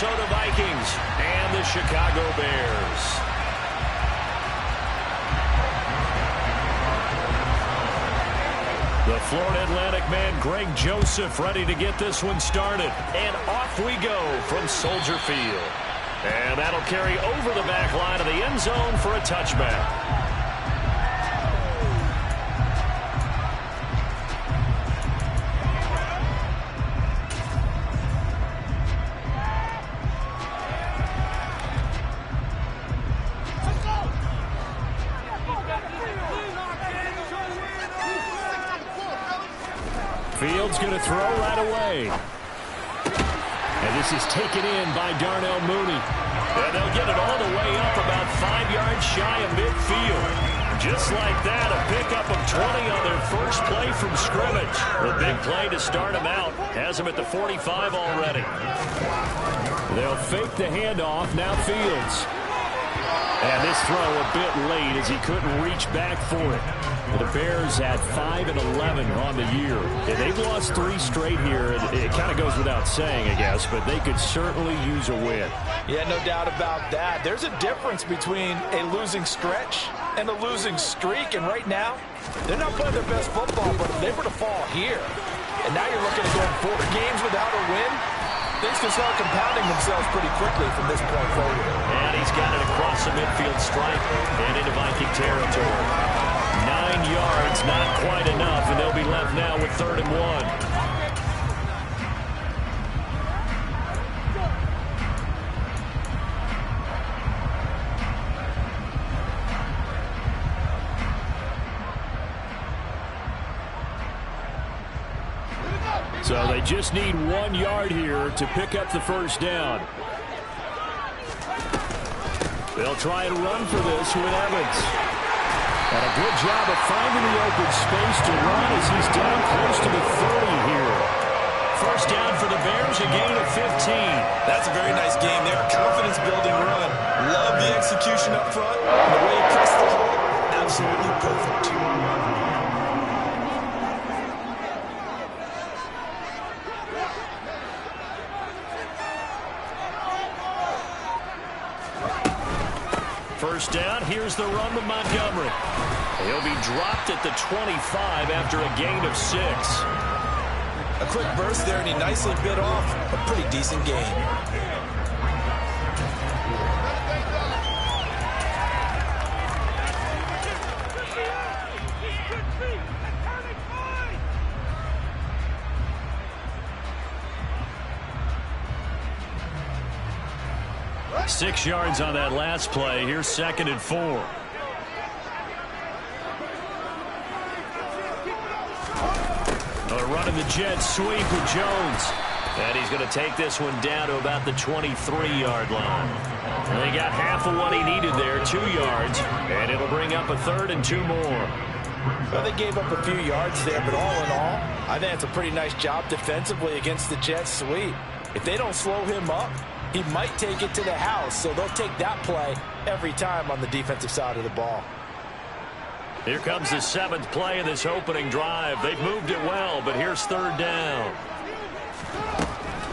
Minnesota Vikings and the Chicago Bears. The Florida Atlantic man, Greg Joseph, ready to get this one started. And off we go from Soldier Field. And that'll carry over the back line of the end zone for a touchback. Fields going to throw right away. And this is taken in by Darnell Mooney. And they'll get it all the way up about 5 yards shy of midfield. Just like that, a pickup of 20 on their first play from scrimmage. The big play to start them out. Has them at the 45 already. They'll fake the handoff. Now Fields. And this throw a bit late as he couldn't reach back for it. The Bears at 5-11 on the year. And they've lost 3 straight here. It kind of goes without saying, I guess, but they could certainly use a win. Yeah, no doubt about that. There's a difference between a losing stretch and a losing streak. And right now, they're not playing their best football, but if they were to fall here, and now you're looking at going 4 games without a win, things can start compounding themselves pretty quickly from this point forward. And he's got it across the midfield stripe and into Viking territory. 9 yards, not quite enough, and they'll be left now with 3rd and 1. So they just need 1 yard here to pick up the first down. They'll try and run for this with Evans. And a good job of finding the open space to run as he's down close to the 30 here. First down for the Bears, a gain of 15. That's a very nice game there. Confidence-building run. Love the execution up front. And the way he pressed the hole, absolutely perfect. First down, here's the run with Montgomery. He'll be dropped at the 25 after a gain of 6. A quick burst there, and he nicely bit off a pretty decent gain. Six yards on that last play. Here's 2nd and 4. Running the jet sweep with Jones. And he's going to take this one down to about the 23-yard line. And they got half of what he needed there, 2 yards. And it'll bring up a 3rd and 2 more. Well, they gave up a few yards there, but all in all, I think it's a pretty nice job defensively against the jet sweep. If they don't slow him up, he might take it to the house, so they'll take that play every time on the defensive side of the ball. Here comes the 7th play of this opening drive. They've moved it well, but here's 3rd down.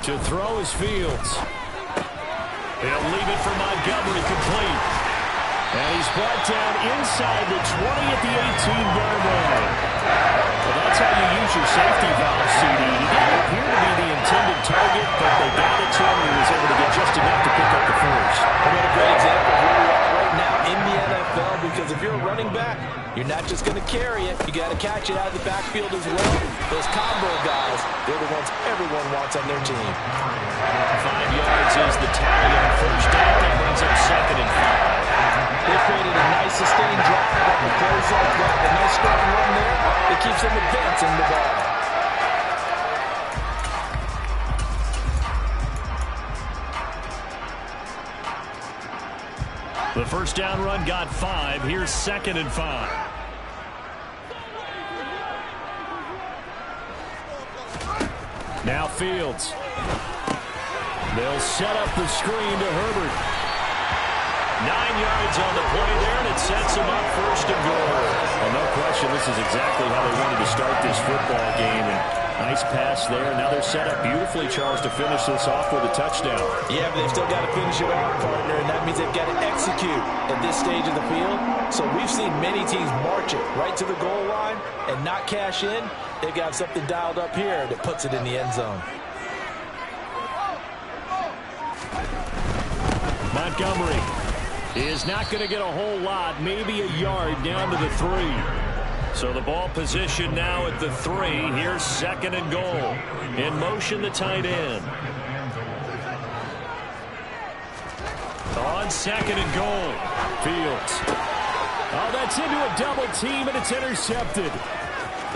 To throw is Fields. He'll leave it for Montgomery complete. And he's brought down inside the 20 at the 18-yard line. Well, that's how you use your safety valve, CD. He didn't appear to be the intended target, but they got it to him and he was able to get just enough to pick up the first. And what a great example of where we are right now in the NFL, because if you're a running back, you're not just going to carry it. You got to catch it out of the backfield as well. Those combo guys, they're the ones everyone wants on their team. 5 yards is the tally on first down. That brings up 2nd and 5. They created a nice sustained drive. The close like that, a nice strong run there. It keeps them advancing the ball. The first down run got 5. Here's 2nd and 5. Now Fields. They'll set up the screen to Herbert. 9 yards on the play there, and it sets them up 1st and goal. Well, no question, this is exactly how they wanted to start this football game. And Nice pass there. Now they're set up beautifully, Charles, to finish this off with a touchdown. Yeah, but they've still got to finish it off, partner, and that means they've got to execute at this stage of the field. So we've seen many teams march it right to the goal line and not cash in. They've got something dialed up here that puts it in the end zone. Montgomery is not going to get a whole lot, maybe a yard down to the 3. So the ball position now at the 3. Here's 2nd and goal. In motion, the tight end. On 2nd and goal. Fields. Oh, that's into a double team, and it's intercepted.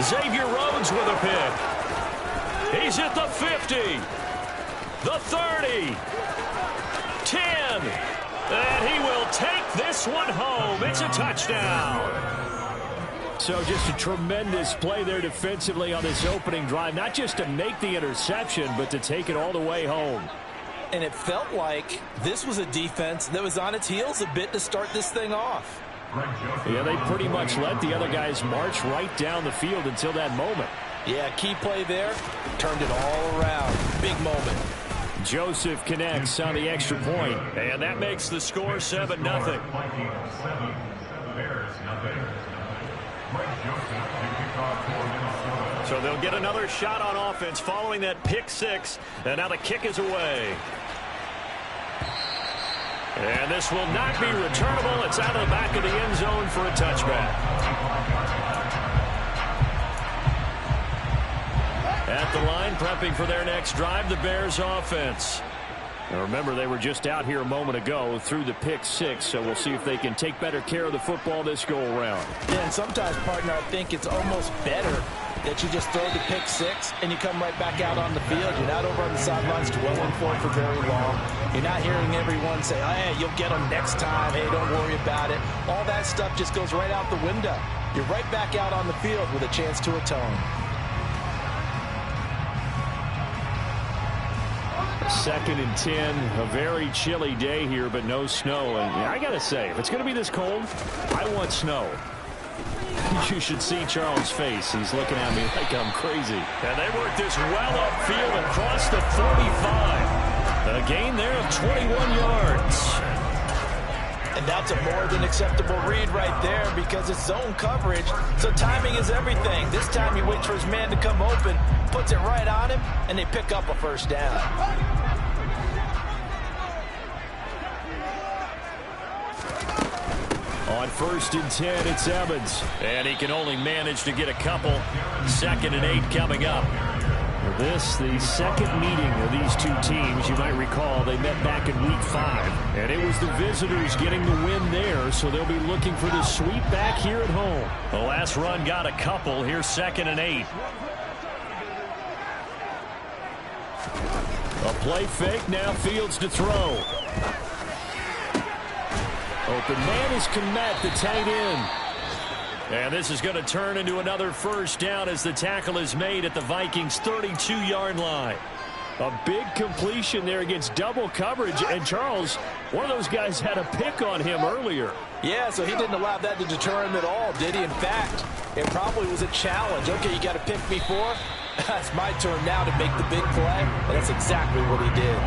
Xavier Rhodes with a pick. He's at the 50. The 30. 10. And he will take this one home. It's a touchdown. So just a tremendous play there defensively on this opening drive. Not just to make the interception, but to take it all the way home. And it felt like this was a defense that was on its heels a bit to start this thing off. Yeah, they pretty much let the other guys march right down the field until that moment. Yeah, key play there. Turned it all around. Big moment. Joseph connects on the extra point. And that makes the score 7-0. So they'll get another shot on offense following that pick 6. And now the kick is away. And this will not be returnable. It's out of the back of the end zone for a touchback. At the line, prepping for their next drive, the Bears offense. Now remember, they were just out here a moment ago through the pick 6, so we'll see if they can take better care of the football this go-around. Yeah, and sometimes, partner, I think it's almost better that you just throw the pick 6 and you come right back out on the field. You're not over on the sidelines dwelling for it for very long. You're not hearing everyone say, oh, hey, you'll get them next time. Hey, don't worry about it. All that stuff just goes right out the window. You're right back out on the field with a chance to atone. 2nd and 10, a very chilly day here, but no snow. And I got to say, if it's going to be this cold, I want snow. You should see Charles' face. He's looking at me like I'm crazy. And they work this well upfield across the 45. A gain there of 21 yards. And that's a more than acceptable read right there because it's zone coverage, so timing is everything. This time he waits for his man to come open, puts it right on him, and they pick up a first down. On 1st and 10, it's Evans. And he can only manage to get a couple. 2nd and 8 coming up. This, the second meeting of these two teams. You might recall they met back in week 5. And it was the visitors getting the win there, so they'll be looking for the sweep back here at home. The last run got a couple. Here's 2nd and 8. A play fake, now Fields to throw. Open man is Kmet, the tight end. And this is going to turn into another first down as the tackle is made at the Vikings' 32-yard line. A big completion there against double coverage. And Charles, one of those guys had a pick on him earlier. Yeah, so he didn't allow that to deter him at all, did he? In fact, it probably was a challenge. Okay, you got to pick me for? It's my turn now to make the big play. And that's exactly what he did.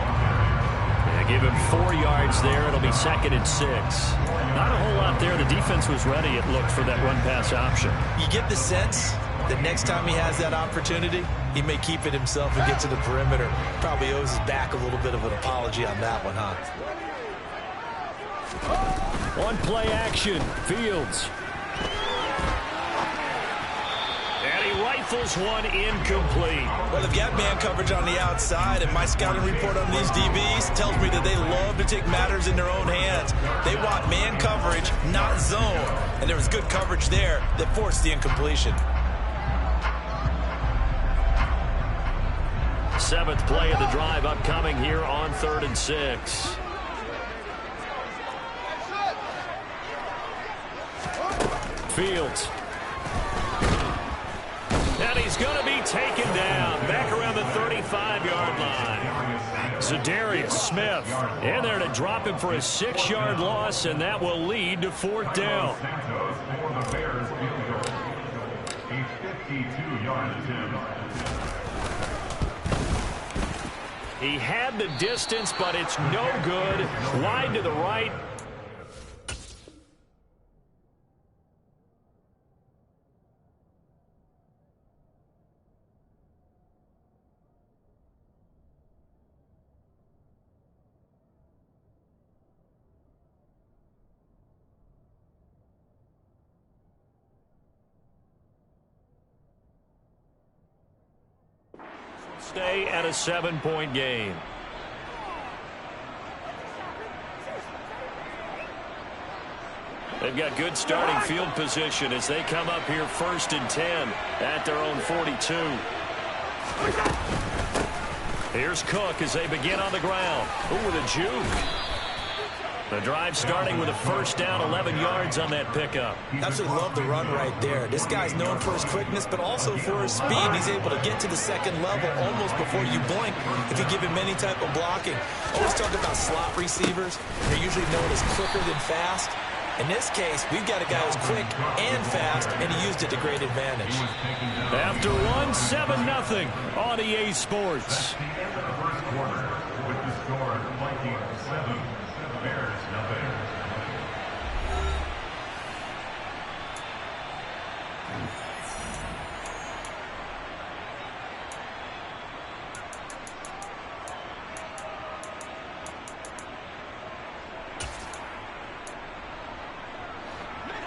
Give him 4 yards there. It'll be 2nd and 6. Not a whole lot there. The defense was ready, it looked, for that run-pass option. You get the sense that next time he has that opportunity, he may keep it himself and get to the perimeter. Probably owes his back a little bit of an apology on that one, huh? On play action, Fields. And he rifles one incomplete. Well, they've got man coverage on the outside, and my scouting report on these DBs tells me that they love to take matters in their own hands. They want man coverage, not zone. And there was good coverage there that forced the incompletion. 7th play of the drive upcoming here on 3rd and 6. Fields. And he's going to be taken down back around the 35-yard line. Za'Darius Smith in there to drop him for a 6-yard loss, and that will lead to 4th down. He had the distance, but it's no good. Wide to the right. Stay at a 7-point game. They've got good starting field position as they come up here 1st and 10 at their own 42. Here's Cook as they begin on the ground. Ooh, with a juke. The drive starting with a 1st down, 11 yards on that pickup. Absolutely love the run right there. This guy's known for his quickness, but also for his speed. He's able to get to the second level almost before you blink if you give him any type of blocking. Always talk about slot receivers. They're usually known as quicker than fast. In this case, we've got a guy who's quick and fast, and he used it to great advantage. After one, 7-0 on EA Sports.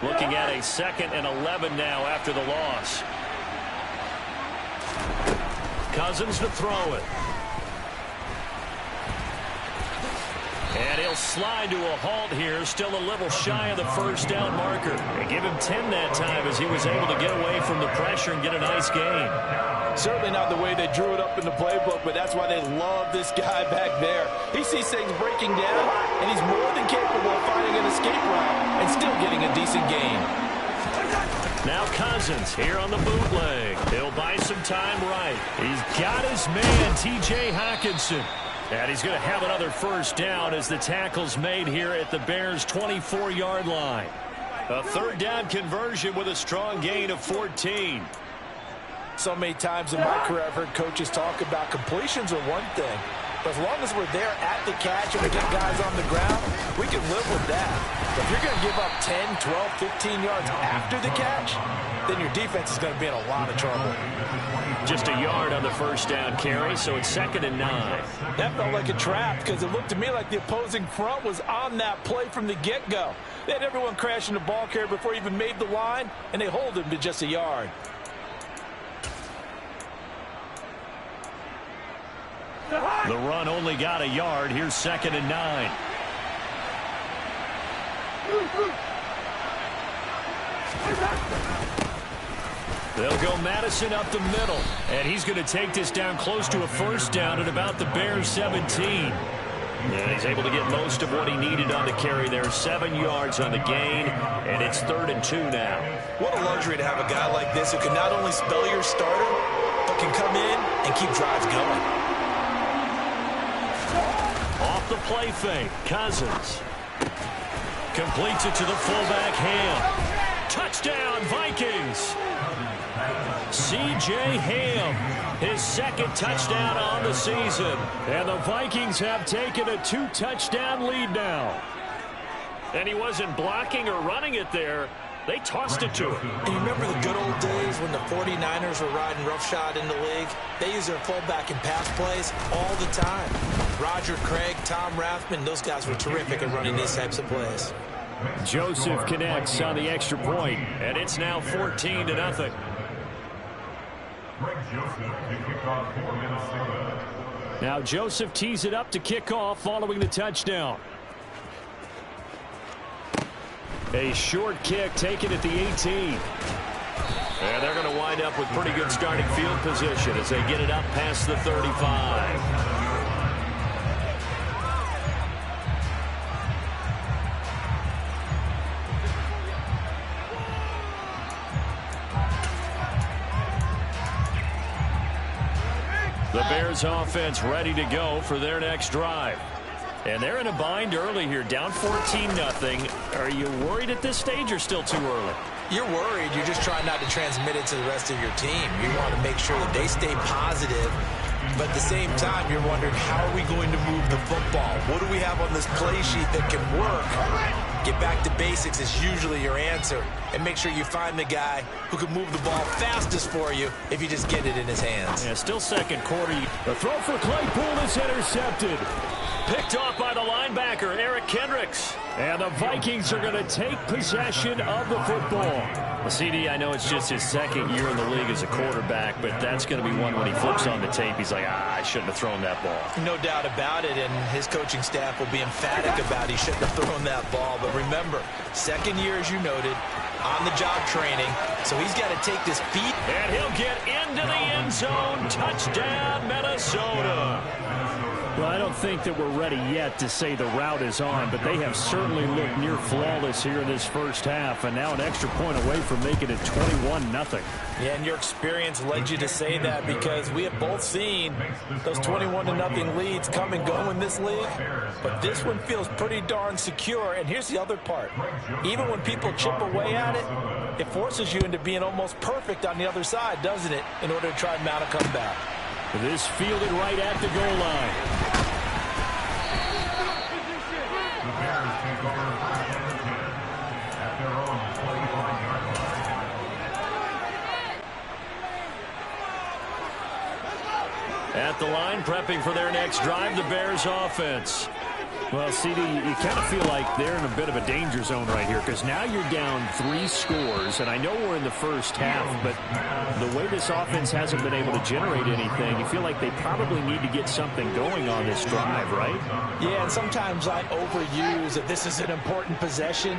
Looking at a 2nd and 11 now after the loss. Cousins to throw it. And he'll slide to a halt here, still a little shy of the 1st down marker. They give him 10 that time as he was able to get away from the pressure and get a nice gain. Certainly not the way they drew it up in the playbook, but that's why they love this guy back there. He sees things breaking down, and he's more than capable of finding an escape route and still getting a decent gain. Now Cousins here on the bootleg. He'll buy some time right. He's got his man, T.J. Hockenson. And he's going to have another 1st down as the tackle's made here at the Bears' 24-yard line. A 3rd down conversion with a strong gain of 14. So many times in my career I've heard coaches talk about completions are one thing, but as long as we're there at the catch and we get guys on the ground, we can live with that. But if you're going to give up 10, 12, 15 yards after the catch, then your defense is going to be in a lot of trouble. Just a yard on the 1st down carry, so it's 2nd and 9. That felt like a trap because it looked to me like the opposing front was on that play from the get-go. They had everyone crashing the ball carrier before he even made the line, and they hold him to just a yard. The run only got a yard. Here's 2nd and 9. They'll go Madison up the middle, and he's going to take this down close to a 1st down at about the Bears' 17. And he's able to get most of what he needed on the carry there. 7 yards on the gain, and it's 3rd and 2 now. What a luxury to have a guy like this who can not only spell your starter, but can come in and keep drives going. Off the play fake, Cousins. Completes it to the fullback, Ham. Touchdown, Vikings. C.J. Ham, his 2nd touchdown on the season. And the Vikings have taken a 2-touchdown lead now. And he wasn't blocking or running it there. They tossed it to him. And you remember the good old days when the 49ers were riding roughshod in the league? They use their fullback in pass plays all the time. Roger Craig, Tom Rathman, those guys were terrific at running these types of plays. Joseph connects on the extra point, and it's now 14-0. Now Joseph tees it up to kick off following the touchdown. A short kick taken at the 18. And they're going to wind up with pretty good starting field position as they get it up past the 35. The Bears offense ready to go for their next drive. And they're in a bind early here, down 14-0. Are you worried at this stage or still too early? You're worried. You're just trying not to transmit it to the rest of your team. You want to make sure that they stay positive But at the same time, you're wondering, how are we going to move the football? What do we have on this play sheet that can work? Get back to basics is usually your answer. And make sure you find the guy who can move the ball fastest for you if you just get it in his hands. Yeah, still second quarter. The throw for Claypool is intercepted. Picked off by the linebacker, Eric Kendricks. And the Vikings are going to take possession of the football. Well, CD, I know it's just his second year in the league as a quarterback, but that's going to be one when he flips on the tape. He's like, I shouldn't have thrown that ball. No doubt about it, and his coaching staff will be emphatic about he shouldn't have thrown that ball. But remember, second year, as you noted, on-the-job training, so he's got to take this feet. And he'll get into the end zone. Touchdown, Minnesota. Well, I don't think that we're ready yet to say the route is on, but they have certainly looked near flawless here in this first half, and now an extra point away from making it 21-0. Yeah, and your experience led you to say that, because we have both seen those 21-0 leads come and go in this league, but this one feels pretty darn secure. And here's the other part. Even when people chip away at it, it forces you into being almost perfect on the other side, doesn't it, in order to try and mount a comeback. This fielded right at the goal line. At the line, prepping for their next drive, the Bears offense. Well, CD, you kind of feel like they're in a bit of a danger zone right here, because now you're down 3 scores, and I know we're in the first half, but the way this offense hasn't been able to generate anything, you feel like they probably need to get something going on this drive, right? Yeah, and sometimes I overuse that this is an important possession,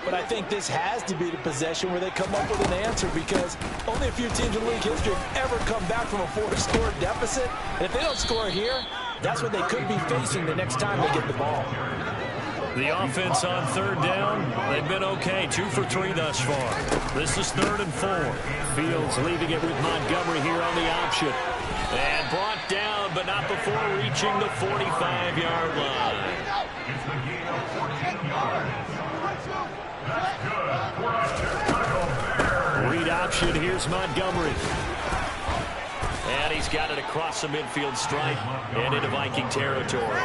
but I think this has to be the possession where they come up with an answer, because only a few teams in league history have ever come back from a 4-score deficit, and if they don't score here, that's what they could be facing the next time they get the ball. The offense on third down, they've been okay. 2 for 3 thus far. This is 3rd and 4. Fields leaving it with Montgomery here on the option. And brought down, but not before reaching the 45-yard line. Read option, here's Montgomery. And he's got it across the midfield stripe and into Viking territory.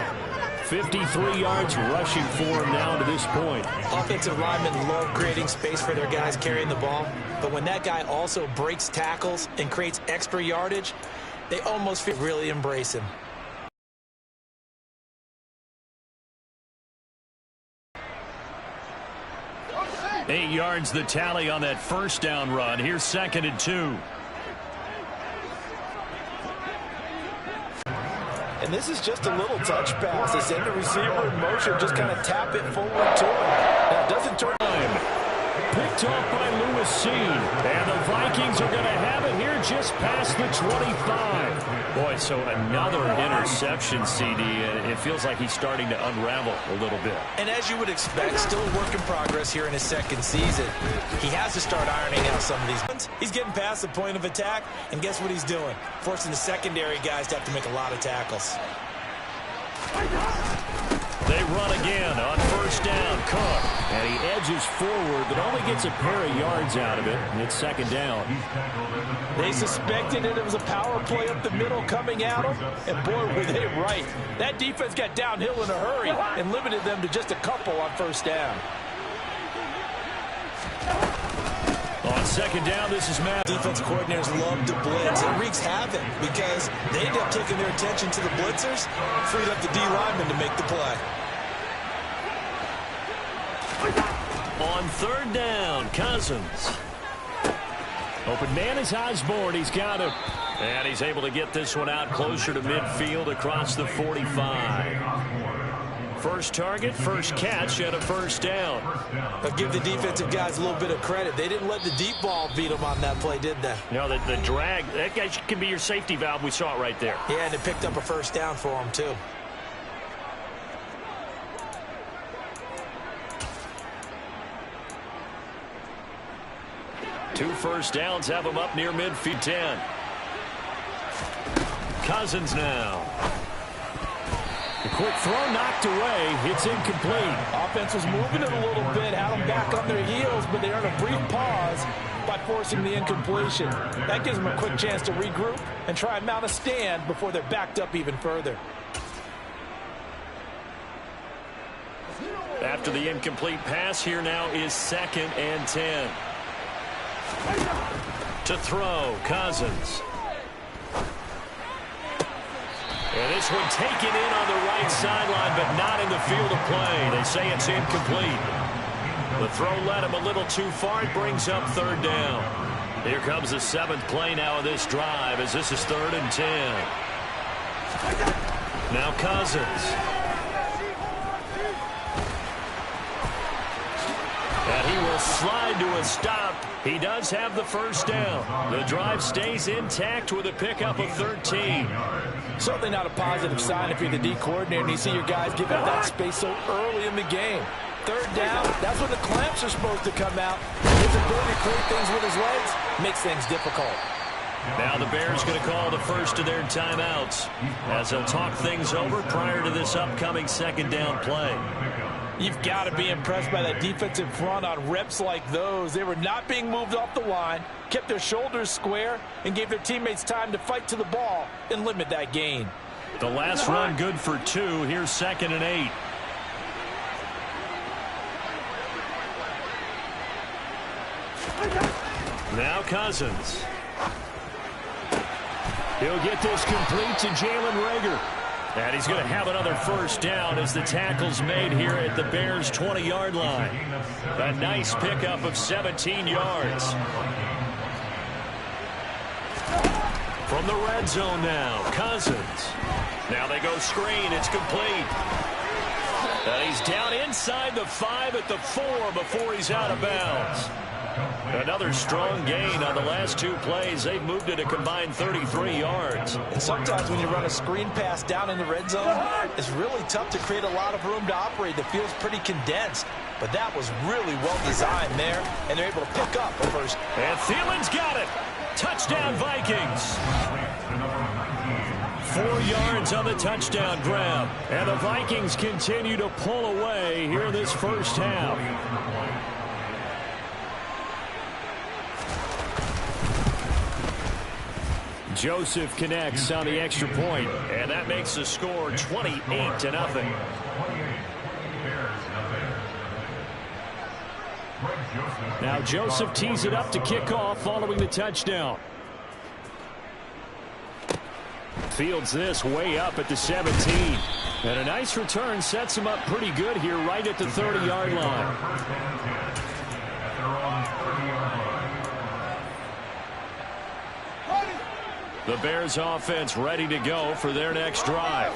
53 yards rushing for him now to this point. Offensive linemen love creating space for their guys carrying the ball, but when that guy also breaks tackles and creates extra yardage, they almost feel really embrace him. Eight yards the tally on that first down run. Here's 2nd and 2. And this is just a little touch pass. They send the receiver in motion, just kind of tap it forward to him. Now, it doesn't turn. Picked off by Lewis Seen. And the Vikings are going to have it here just past the 25. Boy, so another interception, CD. And it feels like he's starting to unravel a little bit. And as you would expect, still a work in progress here in his second season. He has to start ironing out some of these ones. He's getting past the point of attack, and guess what he's doing? Forcing the secondary guys to have to make a lot of tackles. They run again on first down. Cook. And he edges forward, but only gets a pair of yards out of it. And it's 2nd down. They suspected it was a power play up the middle coming at them, and boy, were they right. That defense got downhill in a hurry and limited them to just a couple on first down. On 2nd down, this is Matt. Defense coordinators love to blitz. It wreaks havoc because they end up taking their attention to the blitzers, freed up the D linemen to make the play. On 3rd down, Cousins. Open man is Osborne. He's got him. And he's able to get this one out closer to midfield across the 45. First target, first catch, and a first down. But give the defensive guys a little bit of credit. They didn't let the deep ball beat them on that play, did they? No, the drag, that guy can be your safety valve. We saw it right there. Yeah, and it picked up a first down for them, too. Two first downs have him up near midfield 10. Cousins now. The quick throw knocked away. It's incomplete. Offense was moving it a little bit, had them back on their heels, but they earned a brief pause. by forcing the incompletion. That gives them a quick chance to regroup and try and mount a stand before they're backed up even further. After the incomplete pass, here now is 2nd and 10. To throw, Cousins. And this one taken in on the right sideline, but not in the field of play. They say it's incomplete. The throw led him a little too far. It brings up 3rd down. Here comes the 7th play now of this drive as this is 3rd and 10. Now Cousins. And he will slide to a stop. He does have the 1st down. The drive stays intact with a pickup of 13. Certainly not a positive sign if you're the D coordinator and you see your guys give up that space so early in the game. 3rd down, that's when the clamps are supposed to come out. His ability to create things with his legs makes things difficult. Now the Bears going to call the first of their timeouts as they'll talk things over prior to this upcoming 2nd down play. You've got to be impressed by that defensive front on reps like those. They were not being moved off the line, kept their shoulders square, and gave their teammates time to fight to the ball and limit that gain. The last run good for 2. Here's 2nd and 8. Now Cousins. He'll get this complete to Jalen Reagor. And he's going to have another 1st down as the tackle's made here at the Bears' 20-yard line. A nice pickup of 17 yards. From the red zone now, Cousins. Now they go screen. It's complete. And he's down inside the 5 at the 4 before he's out of bounds. Another strong gain on the last 2 plays. They've moved it a combined 33 yards. And sometimes when you run a screen pass down in the red zone, it's really tough to create a lot of room to operate. The field's pretty condensed. But that was really well designed there, and they're able to pick up the 1st. And Thielen's got it. Touchdown, Vikings. 4 yards on the touchdown grab. And the Vikings continue to pull away here in this 1st half. Joseph connects on the extra point, and that makes the score 28-0. Now Joseph tees it up to kick off following the touchdown. Fields this way up at the 17. And a nice return sets him up pretty good here right at the 30-yard line. The Bears offense ready to go for their next drive.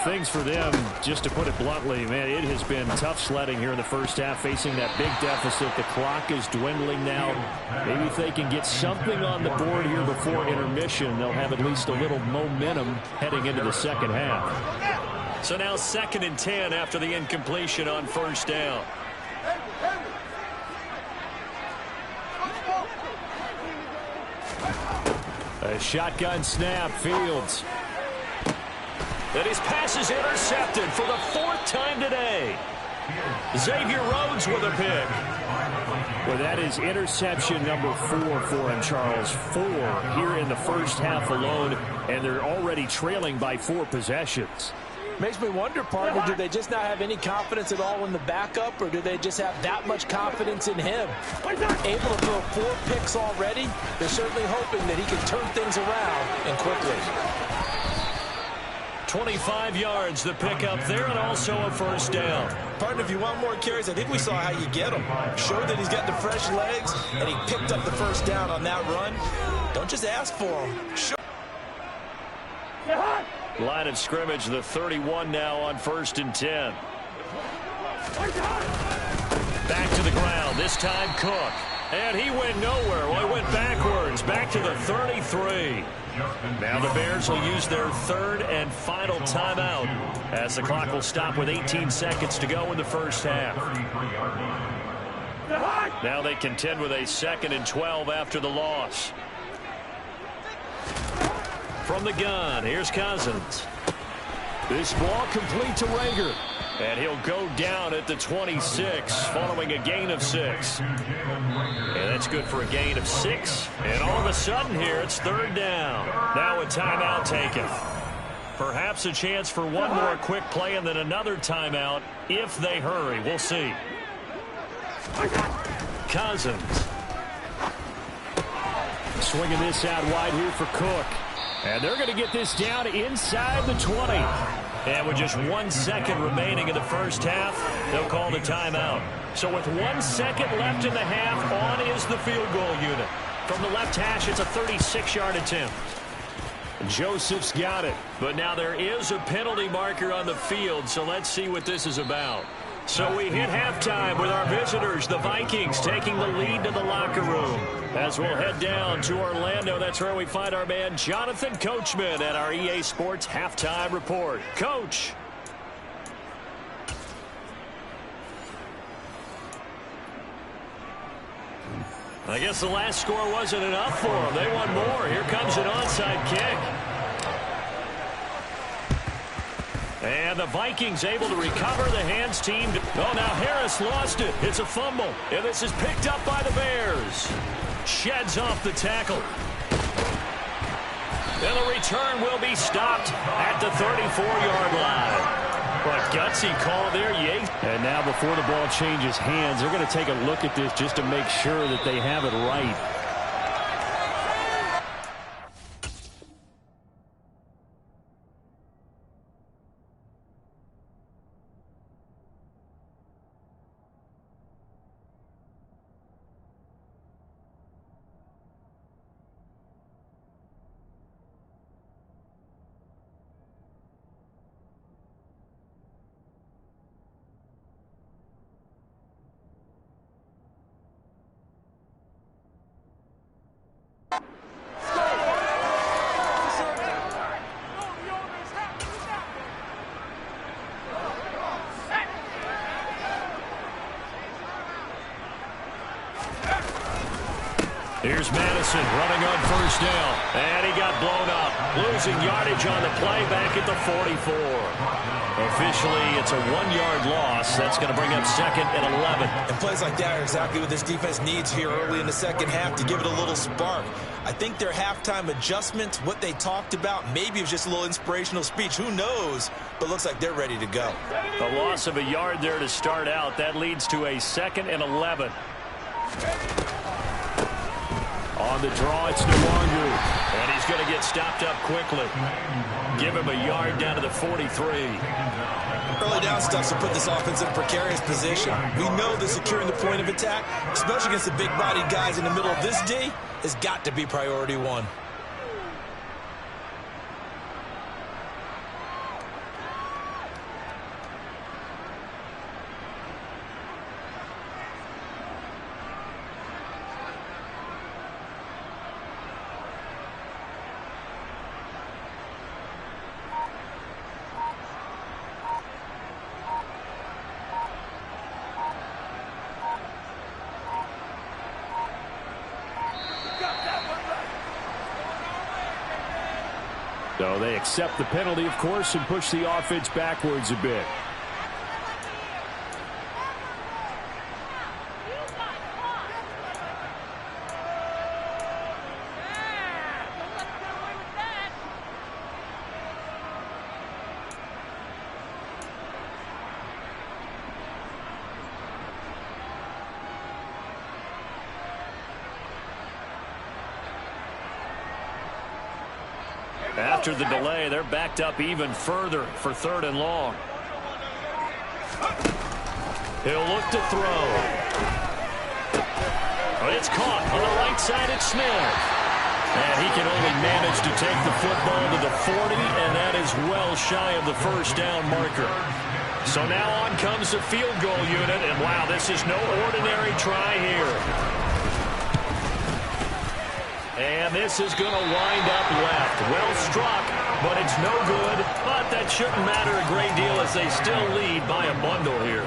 Things for them, just to put it bluntly, man, it has been tough sledding here in the 1st half, facing that big deficit. The clock is dwindling now. Maybe if they can get something on the board here before intermission, they'll have at least a little momentum heading into the 2nd half. So now 2nd and 10 after the incompletion on 1st down. A shotgun snap, Fields. And his pass is intercepted for the 4th time today. Xavier Rhodes with a pick. Well, that is interception number 4 for him, Charles. 4 here in the 1st half alone, and they're already trailing by 4 possessions. Makes me wonder, partner, do they just not have any confidence at all in the backup, or do they just have that much confidence in him? Able to throw 4 picks already, they're certainly hoping that he can turn things around and quickly. 25 yards, the pickup there, and also a 1st down. Partner, if you want more carries, I think we saw how you get them. Showed that he's got the fresh legs, and he picked up the 1st down on that run. Don't just ask for them. Show. Line of scrimmage, the 31 now on 1st and 10. Back to the ground, this time Cook. And he went nowhere. Well, he went backwards, back to the 33. Now the Bears will use their 3rd and final timeout as the clock will stop with 18 seconds to go in the 1st half. Now they contend with a 2nd and 12 after the loss. From the gun, here's Cousins. This ball complete to Reagor. And he'll go down at the 26 following a gain of 6. And that's good for a gain of 6. And all of a sudden here, it's third down. Now a timeout taken. Perhaps a chance for one more quick play and then another timeout if they hurry. We'll see. Cousins. Swinging this out wide here for Cook. And they're going to get this down inside the 20. And with just 1 second remaining in the first half, they'll call the timeout. So with 1 second left in the half, on is the field goal unit. From the left hash, it's a 36-yard attempt. Joseph's got it. But now there is a penalty marker on the field, so let's see what this is about. So we hit halftime with our visitors, the Vikings, taking the lead to the locker room. As we'll head down to Orlando, that's where we find our man Jonathan Coachman at our EA Sports Halftime Report. Coach. I guess the last score wasn't enough for them. They want more. Here comes an onside kick. And the Vikings able to recover. The hands team. Oh, now Harris lost it. It's a fumble. And this is picked up by the Bears. Sheds off the tackle. And the return will be stopped at the 34-yard line. What gutsy call there, Yates. And now before the ball changes hands, they're going to take a look at this just to make sure that they have it right. Here's Madison running on first down. And he got blown up. Losing yardage on the play back at the 44. Officially, it's a 1-yard loss. That's going to bring up second and 11. And plays like that are exactly what this defense needs here early in the second half to give it a little spark. I think their halftime adjustments, what they talked about, maybe it was just a little inspirational speech. Who knows? But looks like they're ready to go. A loss of a yard there to start out. That leads to a second and 11. On the draw, it's Nwangu. And he's going to get stopped up quickly. Give him a yard down to the 43. Early down stuff to put this offense in a precarious position. We know that securing the point of attack, especially against the big-bodied guys in the middle of this D, has got to be priority one. So they accept the penalty, of course, and push the offense backwards a bit. After the delay, they're backed up even further for third and long. He'll look to throw. But it's caught on the right side. It's Smith. And he can only manage to take the football to the 40, and that is well shy of the first down marker. So now on comes the field goal unit, and wow, this is no ordinary try here. And this is going to wind up left. Well struck, but it's no good. But that shouldn't matter a great deal as they still lead by a bundle here.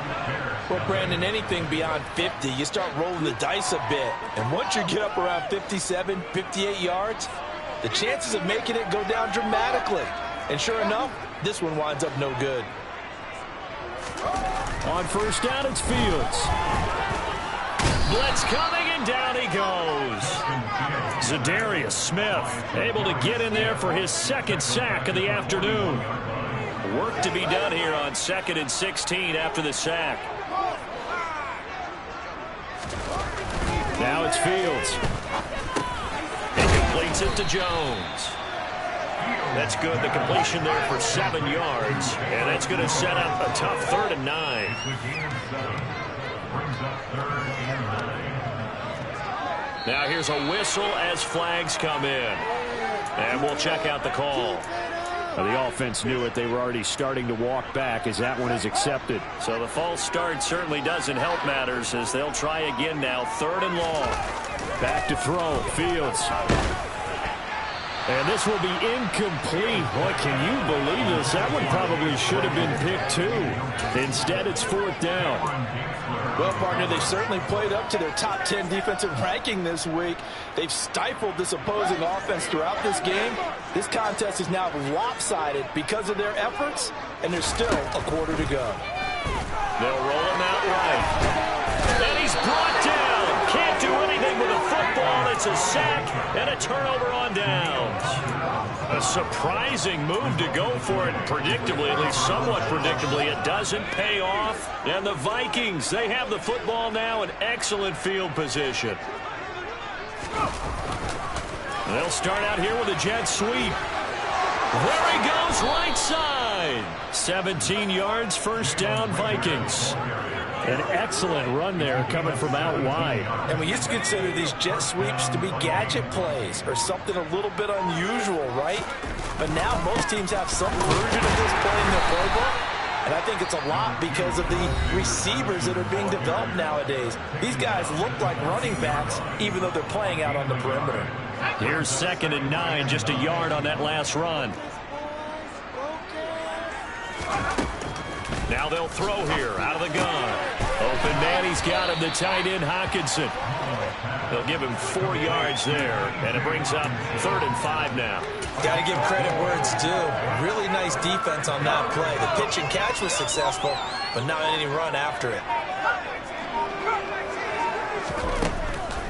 Well, Brandon, anything beyond 50, you start rolling the dice a bit. And once you get up around 57, 58 yards, the chances of making it go down dramatically. And sure enough, this one winds up no good. On first down, it's Fields. Blitz coming, and down he goes. Zadarius Smith able to get in there for his second sack of the afternoon. Work to be done here on 2nd and 16 after the sack. Now it's Fields. He completes it to Jones. That's good. The completion there for 7 yards. And that's going to set up a tough 3rd and 9. Now here's a whistle as flags come in. And we'll check out the call. The offense knew it. They were already starting to walk back as that one is accepted. So the false start certainly doesn't help matters as they'll try again now. 3rd and long. Back to throw. Fields. And this will be incomplete. Boy, can you believe this? That one probably should have been picked too. Instead, it's 4th down. Well, partner, they've certainly played up to their top 10 defensive ranking this week. They've stifled this opposing offense throughout this game. This contest is now lopsided because of their efforts, and there's still a quarter to go. They'll roll him out right. And he's brought down. Can't do anything with a football. It's a sack and a turnover on downs. A surprising move to go for it predictably, at least somewhat predictably. It doesn't pay off. And the Vikings, they have the football now in excellent field position. They'll start out here with a jet sweep. There he goes, right side. 17 yards, 1st down, Vikings. An excellent run there coming from out wide. And we used to consider these jet sweeps to be gadget plays or something a little bit unusual, right? But now most teams have some version of this play in their playbook. And I think it's a lot because of the receivers that are being developed nowadays. These guys look like running backs even though they're playing out on the perimeter. Here's 2nd and 9, just a yard on that last run. Now they'll throw here out of the gun. Open man, he's got him, the tight end, Hockenson. They'll give him 4 yards there, and it brings up 3rd and 5 now. Got to give credit where it's due. Really nice defense on that play. The pitch and catch was successful, but not any run after it.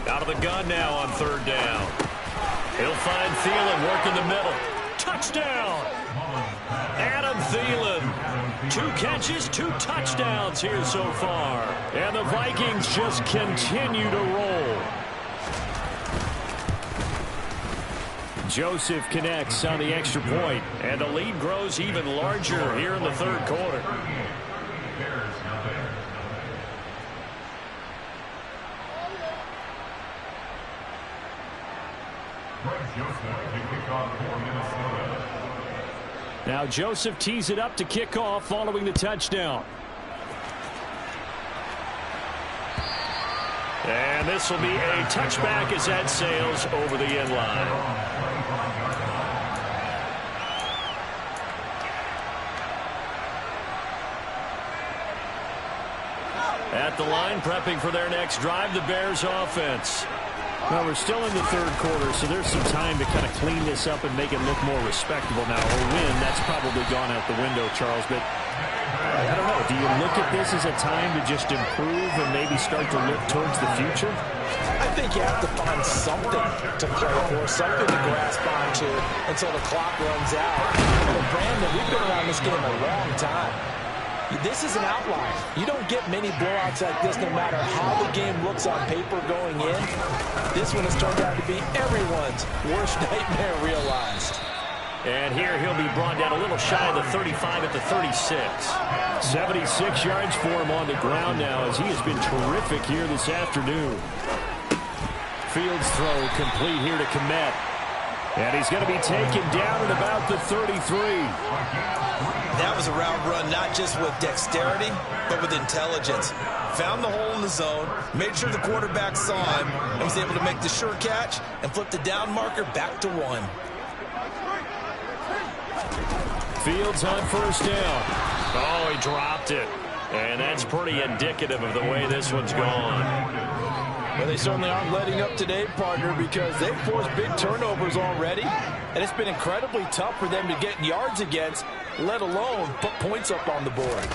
Out of the gun now on 3rd down. He'll find Thielen working the middle. Touchdown! Adam Thielen. 2 catches, 2 touchdowns here so far. And the Vikings just continue to roll. Joseph connects on the extra point, and the lead grows even larger here in the 3rd quarter. Now Joseph tees it up to kick off following the touchdown. And this will be a touchback as that sails over the end line. At the line, prepping for their next drive, the Bears offense. Well, we're still in the 3rd quarter, so there's some time to kind of clean this up and make it look more respectable now. A win, that's probably gone out the window, Charles, but I don't know. Do you look at this as a time to just improve and maybe start to look towards the future? I think you have to find something to play for, something to grasp onto until the clock runs out. And Brandon, we've been around this game a long time. This is an outlier. You don't get many blowouts like this no matter how the game looks on paper going in. This one has turned out to be everyone's worst nightmare realized. And here he'll be brought down a little shy of the 35 at the 36. 76 yards for him on the ground now as he has been terrific here this afternoon. Fields throw complete here to Kmet. And he's going to be taken down at about the 33. That was a route run not just with dexterity, but with intelligence. Found the hole in the zone, made sure the quarterback saw him, and was able to make the sure catch and flip the down marker back to 1. Fields on first down. Oh, he dropped it. And that's pretty indicative of the way this one's gone. Well, they certainly aren't letting up today, partner, because they've forced big turnovers already, and it's been incredibly tough for them to get yards against, let alone put points up on the board.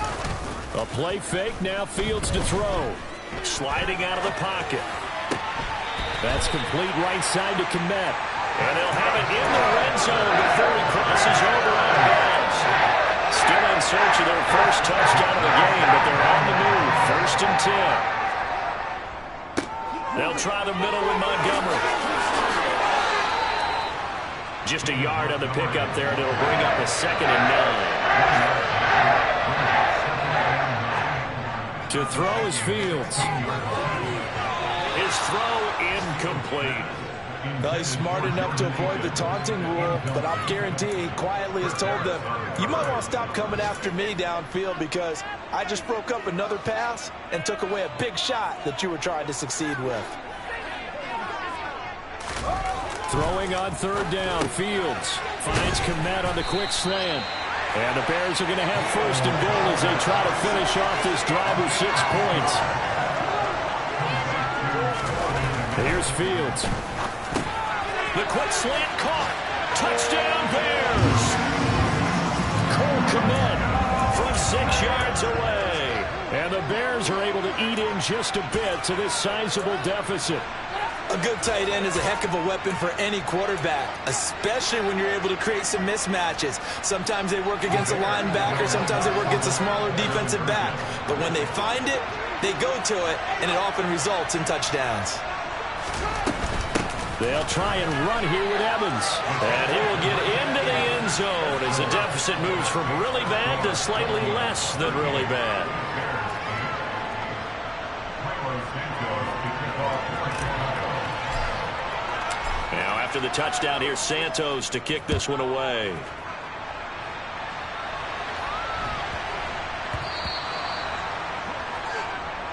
A play fake, now Fields to throw. Sliding out of the pocket. That's complete right side to Kmet. And they'll have it in the red zone before he crosses over out of bounds. Still in search of their first touchdown of the game, but they're on the move. 1st and 10. They'll try the middle with Montgomery. Just a yard on the pickup there, and it'll bring up a 2nd and 9. To throw is Fields. His throw incomplete. Well, he's smart enough to avoid the taunting rule, but I'll guarantee he quietly has told them, you might want to stop coming after me downfield because I just broke up another pass and took away a big shot that you were trying to succeed with. Throwing on 3rd down, Fields finds Kmet on the quick slant. And the Bears are going to have 1st and goal as they try to finish off this drive with 6 points. Here's Fields. The quick slant caught. Touchdown Bears. Cole Kmet from 6 yards away. And the Bears are able to eat in just a bit to this sizable deficit. A good tight end is a heck of a weapon for any quarterback, especially when you're able to create some mismatches. Sometimes they work against a linebacker, sometimes they work against a smaller defensive back. But when they find it, they go to it, and it often results in touchdowns. They'll try and run here with Evans. And he will get into the end zone as the deficit moves from really bad to slightly less than really bad. Now after the touchdown, here's Santos to kick this one away.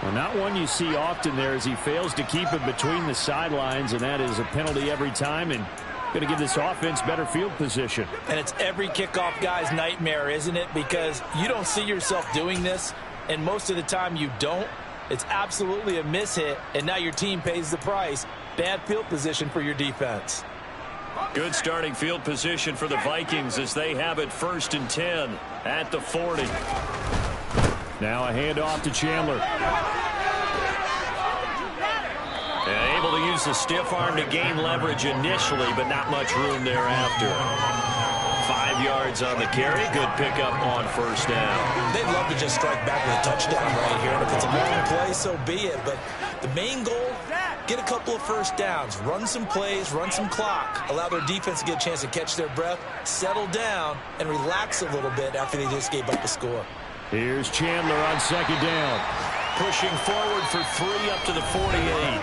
Well, not one you see often there as he fails to keep it between the sidelines, and that is a penalty every time and going to give this offense better field position. And it's every kickoff guy's nightmare, isn't it? Because you don't see yourself doing this, and most of the time you don't. It's absolutely a mishit, and now your team pays the price. Bad field position for your defense. Good starting field position for the Vikings as they have it 1st and 10 at the 40. Now a handoff to Chandler. And able to use the stiff arm to gain leverage initially, but not much room thereafter. 5 yards on the carry. Good pickup on 1st down. They'd love to just strike back with a touchdown right here. And if it's a long play, so be it. But the main goal, get a couple of 1st downs. Run some plays, run some clock. Allow their defense to get a chance to catch their breath, settle down, and relax a little bit after they just gave up a score. Here's Chandler on 2nd down. Pushing forward for 3 up to the 48.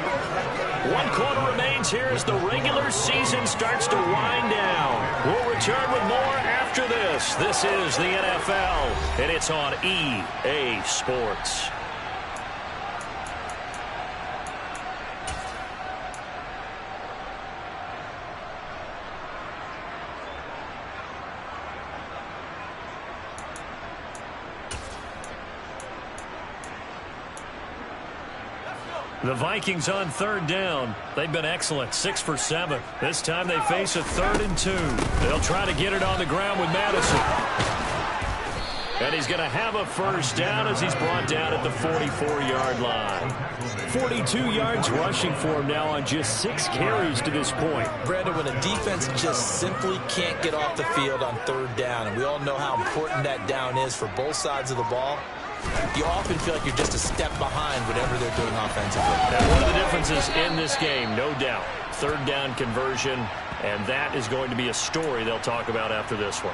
1 quarter remains here as the regular season starts to wind down. We'll return with more after this. This is the NFL, and it's on EA Sports. The Vikings on 3rd down. They've been excellent, 6 for 7. This time they face a 3rd and 2. They'll try to get it on the ground with Madison. And he's going to have a 1st down as he's brought down at the 44-yard line. 42 yards rushing for him now on just 6 carries to this point. Brandon, when a defense just simply can't get off the field on 3rd down, and we all know how important that down is for both sides of the ball, you often feel like you're just a step behind whatever they're doing offensively. And one of the differences in this game, no doubt, 3rd down conversion, and that is going to be a story they'll talk about after this one.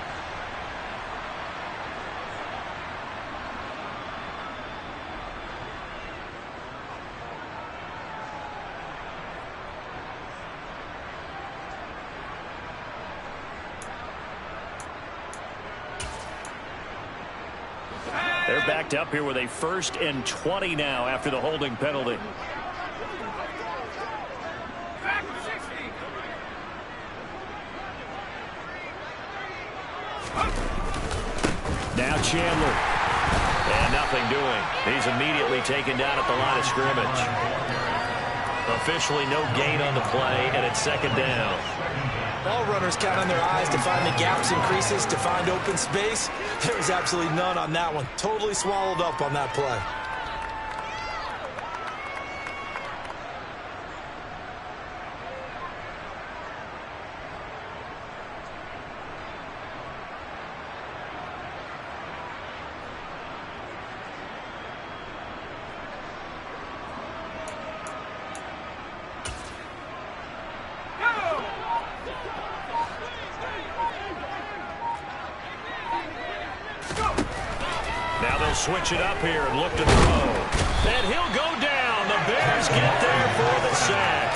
They're backed up here with a 1st and 20 now after the holding penalty. Now Chandler. And nothing doing. He's immediately taken down at the line of scrimmage. Officially no gain on the play, and it's 2nd down. All runners count on their eyes to find the gaps and creases, to find open space. There was absolutely none on that one. Totally swallowed up on that play. Now they'll switch it up here and look to throw. And he'll go down. The Bears get there for the sack.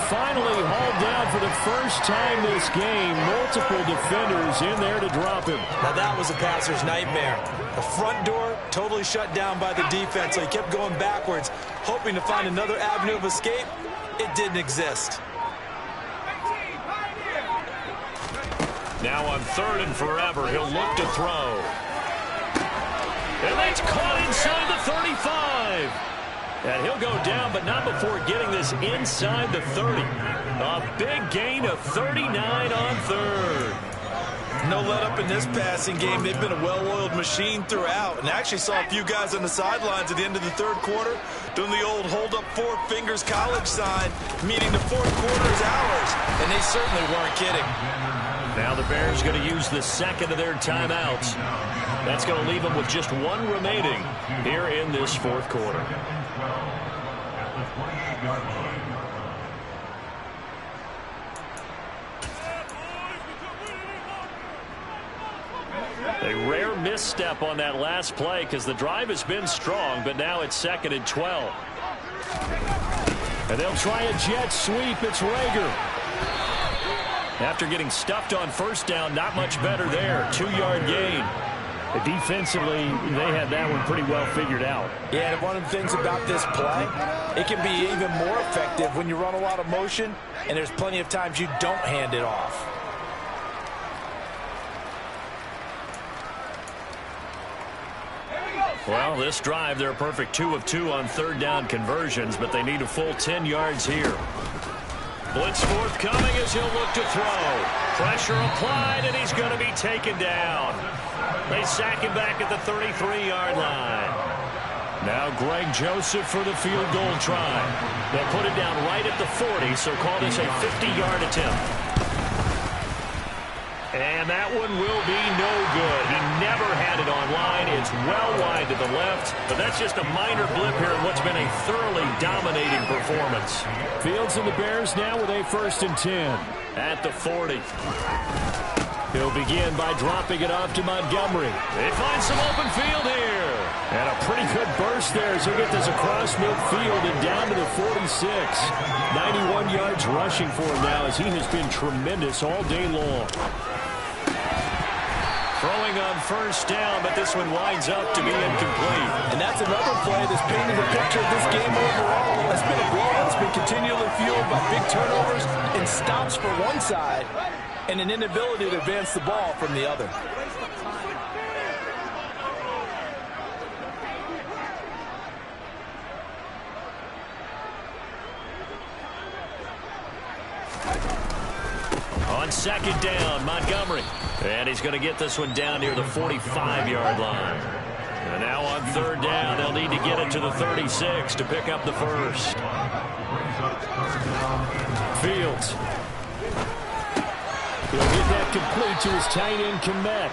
Finally hauled down for the first time this game. Multiple defenders in there to drop him. Now that was a passer's nightmare. The front door totally shut down by the defense, so he kept going backwards, hoping to find another avenue of escape. It didn't exist. Now on 3rd and forever, he'll look to throw. And that's caught inside the 35. And he'll go down, but not before getting this inside the 30. A big gain of 39 on 3rd. No let up in this passing game. They've been a well-oiled machine throughout. And I actually saw a few guys on the sidelines at the end of the 3rd quarter doing the old hold up 4 fingers college sign, meaning the 4th quarter is ours. And they certainly weren't kidding. Now the Bears going to use the second of their timeouts. That's going to leave them with just 1 remaining here in this 4th quarter. A rare misstep on that last play because the drive has been strong, but now it's 2nd and 12. And they'll try a jet sweep. It's Rager. After getting stuffed on 1st down, not much better there. 2-yard gain. Defensively, they had that one pretty well figured out. Yeah, and one of the things about this play, it can be even more effective when you run a lot of motion, and there's plenty of times you don't hand it off. Well, this drive, they're a perfect 2 of 2 on 3rd down conversions, but they need a full 10 yards here. Blitz forthcoming as he'll look to throw. Pressure applied, and he's going to be taken down. They sack him back at the 33-yard line. Now Greg Joseph for the field goal try. They'll put it down right at the 40, so call this a 50-yard attempt. And that one will be no good. He never had it on line. It's well wide to the left, but that's just a minor blip here in what's been a thoroughly dominating performance. Fields and the Bears now with a 1st and 10. At the 40. He'll begin by dropping it off to Montgomery. They find some open field here. And a pretty good burst there as he'll get this across midfield and down to the 46. 91 yards rushing for him now as he has been tremendous all day long. Throwing on 1st down, but this one winds up to be incomplete. And that's another play that's painted the picture of this game overall. That's been a blowout. It's been continually fueled by big turnovers and stops for one side and an inability to advance the ball from the other. On 2nd down, Montgomery. And he's going to get this one down near the 45-yard line. And now on 3rd down, they'll need to get it to the 36 to pick up the 1st. Fields. He'll get that complete to his tight end, Komet.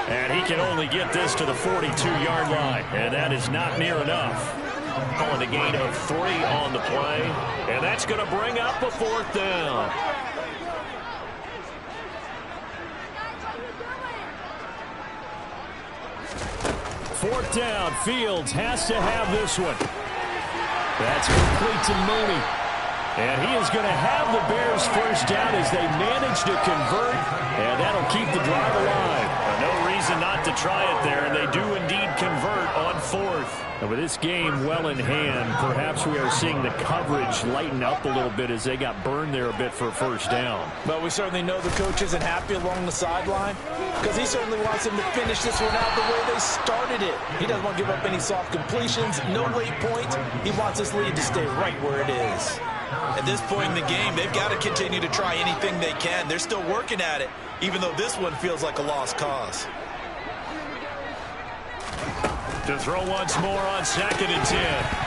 And he can only get this to the 42-yard line. And that is not near enough. Calling a gain of 3 on the play. And that's going to bring up a 4th down. Fourth down. Fields has to have this one. That's complete to Mooney. And he is going to have the Bears 1st down as they manage to convert. And that'll keep the drive alive. No reason not to try it there. And they do indeed convert on 4th. And with this game well in hand, perhaps we are seeing the coverage lighten up a little bit as they got burned there a bit for a 1st down. But we certainly know the coach isn't happy along the sideline because he certainly wants them to finish this one out the way they started it. He doesn't want to give up any soft completions, no late points. He wants this lead to stay right where it is. At this point in the game, they've got to continue to try anything they can. They're still working at it, even though this one feels like a lost cause. To throw once more on 2nd and 10.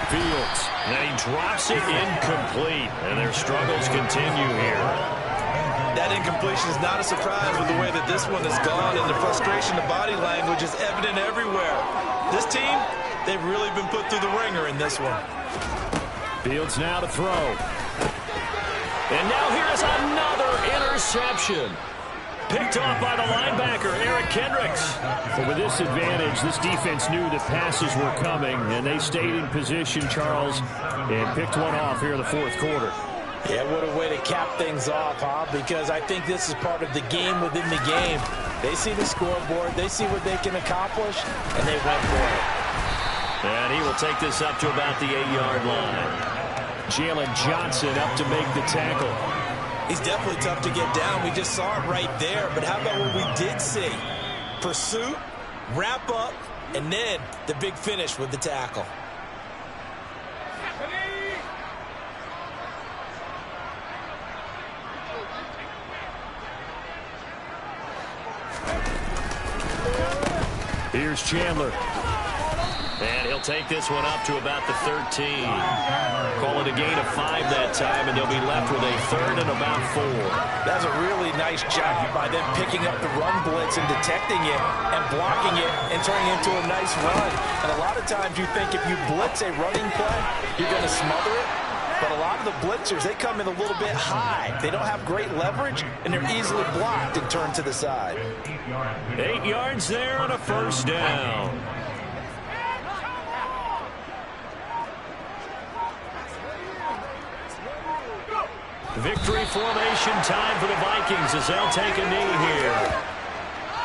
Fields. And he drops it incomplete. And their struggles continue here. That incompletion is not a surprise with the way that this one has gone, and the frustration, the body language is evident everywhere. This team, they've really been put through the ringer in this one. Fields now to throw. And now here's another interception. Picked off by the linebacker, Eric Kendricks. But with this advantage, this defense knew that passes were coming, and they stayed in position, Charles, and picked one off here in the 4th quarter. Yeah, what a way to cap things off, huh? Because I think this is part of the game within the game. They see the scoreboard, they see what they can accomplish, and they went for it. And he will take this up to about the 8-yard line. Jalen Johnson up to make the tackle. He's definitely tough to get down. We just saw it right there. But how about what we did see? Pursuit, wrap up, and then the big finish with the tackle. Here's Chandler. And he'll take this one up to about the 13. Call it a gain of 5 that time, and they'll be left with a 3rd and about 4. That's a really nice job by them picking up the run blitz and detecting it and blocking it and turning it into a nice run. And a lot of times you think if you blitz a running play, you're going to smother it. But a lot of the blitzers, they come in a little bit high. They don't have great leverage, and they're easily blocked and turned to the side. 8 yards there on a 1st down. Victory formation time for the Vikings as they'll take a knee here.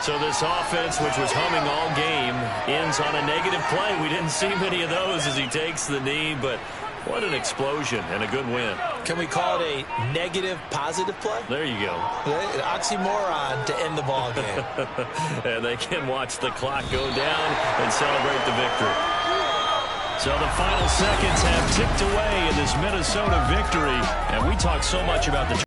So this offense, which was humming all game, ends on a negative play. We didn't see many of those as he takes the knee, but what an explosion and a good win. Can we call it a negative positive play? There you go. An oxymoron to end the ball game. And they can watch the clock go down and celebrate the victory. So the final seconds have ticked away in this Minnesota victory. And we talk so much about the